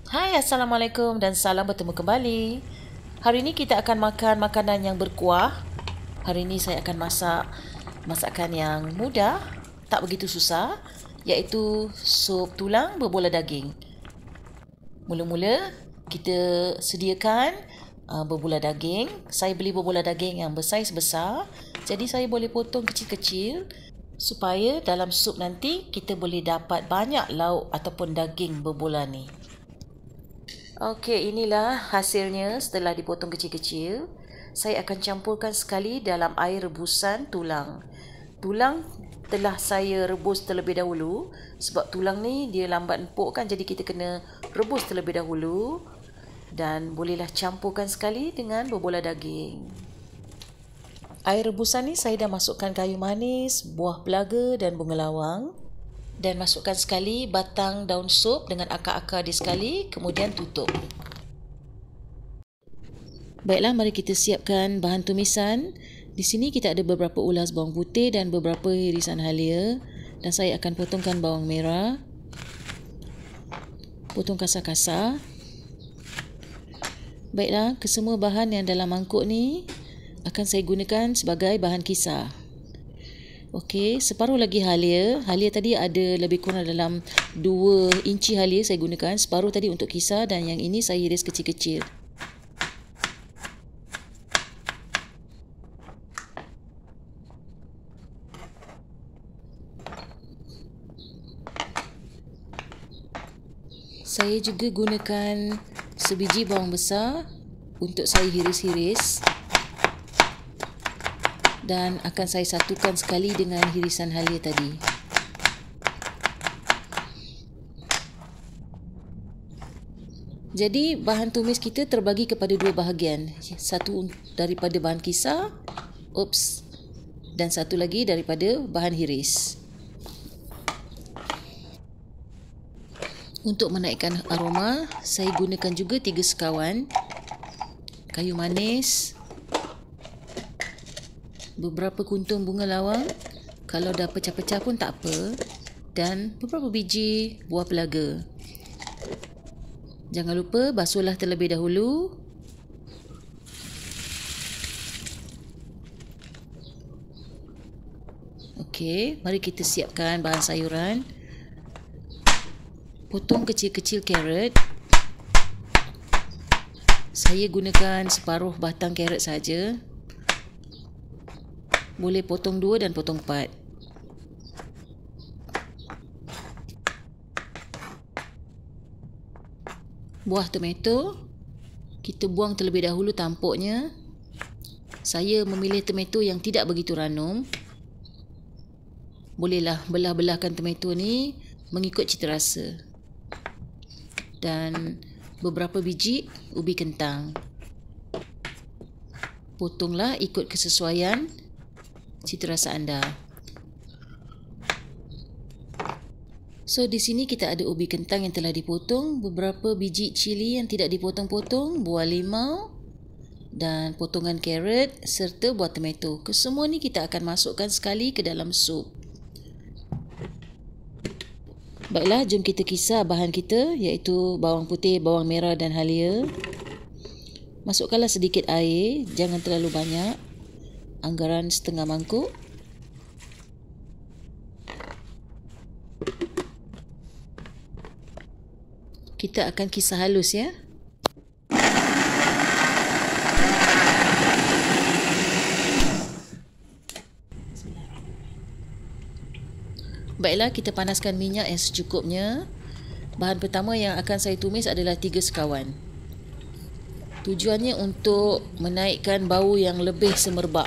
Hai, Assalamualaikum dan salam bertemu kembali. Hari ini kita akan makan makanan yang berkuah. Hari ini saya akan masak masakan yang mudah, tak begitu susah, iaitu sup tulang berbola daging. Mula-mula kita sediakan berbola daging. Saya beli berbola daging yang bersaiz besar, jadi saya boleh potong kecil-kecil supaya dalam sup nanti kita boleh dapat banyak lauk ataupun daging berbola ni. Okey, inilah hasilnya setelah dipotong kecil-kecil. Saya akan campurkan sekali dalam air rebusan tulang. Tulang telah saya rebus terlebih dahulu sebab tulang ni dia lambat empuk kan, jadi kita kena rebus terlebih dahulu. Dan bolehlah campurkan sekali dengan berbola daging. Air rebusan ni saya dah masukkan kayu manis, buah pelaga dan bunga lawang. Dan masukkan sekali batang daun sup dengan akar-akar dia sekali, kemudian tutup. Baiklah, mari kita siapkan bahan tumisan. Di sini kita ada beberapa ulas bawang putih dan beberapa irisan halia. Dan saya akan potongkan bawang merah. Potong kasar-kasar. Baiklah, kesemua bahan yang dalam mangkuk ni akan saya gunakan sebagai bahan kisar. Okey, separuh lagi halia. Halia tadi ada lebih kurang dalam 2 inci halia saya gunakan. Separuh tadi untuk kisar dan yang ini saya iris kecil-kecil. Saya juga gunakan sebiji bawang besar untuk saya hiris-hiris. Dan akan saya satukan sekali dengan hirisan halia tadi. Jadi bahan tumis kita terbagi kepada 2 bahagian. Satu daripada bahan kisar, dan satu lagi daripada bahan hiris. Untuk menaikkan aroma, saya gunakan juga 3 sekawan kayu manis, beberapa kuntung bunga lawang, kalau dah pecah-pecah pun tak apa, dan beberapa biji buah pelaga. Jangan lupa basuhlah terlebih dahulu. Okey, mari kita siapkan bahan sayuran. Potong kecil-kecil carrot. Saya gunakan separuh batang carrot saja. Boleh potong 2 dan potong 4. Buah tomato, kita buang terlebih dahulu tampuknya. Saya memilih tomato yang tidak begitu ranum. Bolehlah belah-belahkan tomato ni mengikut cita rasa. Dan beberapa biji ubi kentang. Potonglah ikut kesesuaian cita rasa anda. So di sini kita ada ubi kentang yang telah dipotong, beberapa biji cili yang tidak dipotong-potong, buah limau dan potongan carrot serta buah tomato. Kesemua ni kita akan masukkan sekali ke dalam sup. Baiklah, jom kita kisar bahan kita, iaitu bawang putih, bawang merah dan halia. Masukkanlah sedikit air, jangan terlalu banyak. Anggaran setengah mangkuk. Kita akan kisar halus ya. Baiklah, kita panaskan minyak yang secukupnya. Bahan pertama yang akan saya tumis adalah 3 sekawan. Tujuannya untuk menaikkan bau yang lebih semerbak.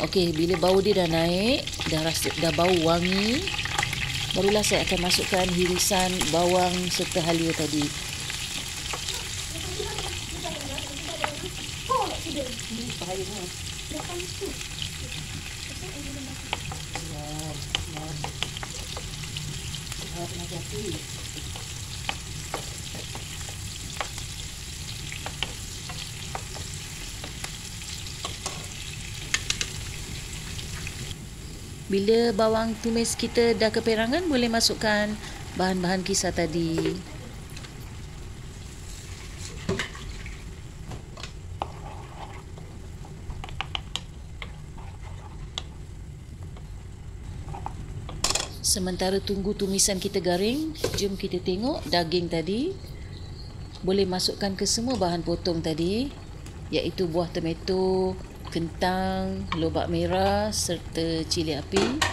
Okey, bila bau dia dah naik, dah bau wangi, barulah saya akan masukkan hirisan bawang serta halia tadi. Bila bawang tumis kita dah keperangan, boleh masukkan bahan-bahan kisar tadi. Sementara tunggu tumisan kita garing, jom kita tengok daging tadi. Boleh masukkan ke semua bahan potong tadi, iaitu buah tomato, kentang, lobak merah serta cili api.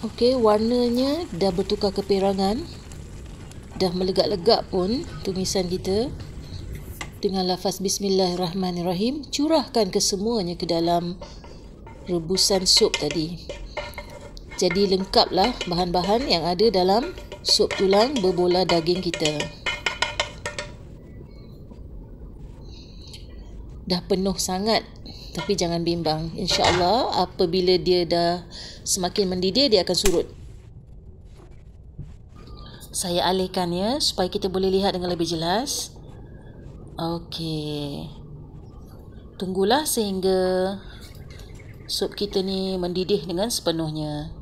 Okey, warnanya dah bertukar keperangan. Dah melegak-legak pun tumisan kita. Dengan lafaz Bismillahirrahmanirrahim, curahkan kesemuanya ke dalam rebusan sup tadi. Jadi lengkaplah bahan-bahan yang ada dalam sup tulang berbola daging kita. Dah penuh sangat, tapi jangan bimbang. InsyaAllah apabila dia dah semakin mendidih, dia akan surut. Saya alihkan ya, supaya kita boleh lihat dengan lebih jelas. Okey. Tunggulah sehingga sup kita ni mendidih dengan sepenuhnya.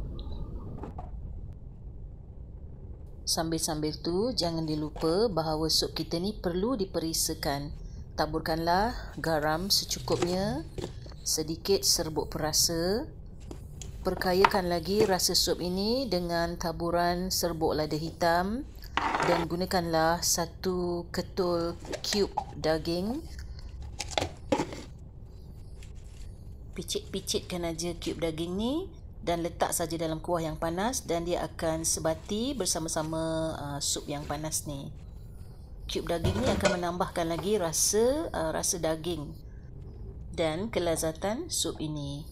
Sambil-sambil tu, jangan dilupa bahawa sup kita ni perlu diperisakan. Taburkanlah garam secukupnya, sedikit serbuk perasa. Perkayakan lagi rasa sup ini dengan taburan serbuk lada hitam dan gunakanlah 1 ketul cube daging. Picit-picitkan aja cube daging ni dan letak saja dalam kuah yang panas dan dia akan sebati bersama-sama sup yang panas ni. Cube daging ni akan menambahkan lagi rasa daging dan kelazatan sup ini.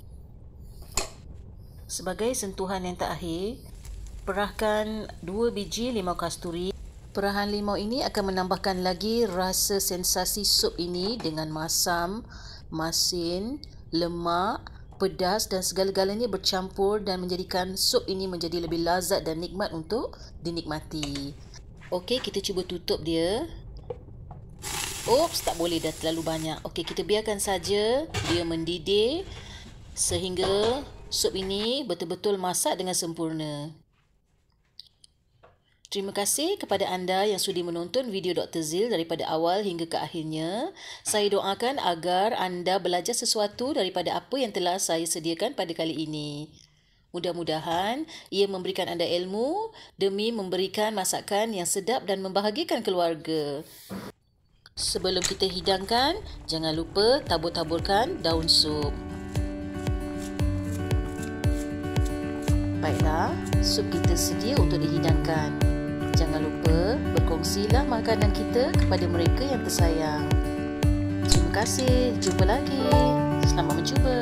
Sebagai sentuhan yang terakhir, perahkan 2 biji limau kasturi. Perahan limau ini akan menambahkan lagi rasa sensasi sup ini dengan masam, masin, lemak, pedas dan segala-galanya bercampur dan menjadikan sup ini menjadi lebih lazat dan nikmat untuk dinikmati. Okey, kita cuba tutup dia. Oops, tak boleh, dah terlalu banyak. Okey, kita biarkan saja dia mendidih sehingga sup ini betul-betul masak dengan sempurna. Terima kasih kepada anda yang sudi menonton video Dr. Zil daripada awal hingga ke akhirnya. Saya doakan agar anda belajar sesuatu daripada apa yang telah saya sediakan pada kali ini. Mudah-mudahan ia memberikan anda ilmu demi memberikan masakan yang sedap dan membahagiakan keluarga. Sebelum kita hidangkan, jangan lupa tabur-taburkan daun sup. Baiklah, sup kita sedia untuk dihidangkan. Jangan lupa berkongsilah makanan kita kepada mereka yang tersayang. Terima kasih, jumpa lagi. Selamat mencuba.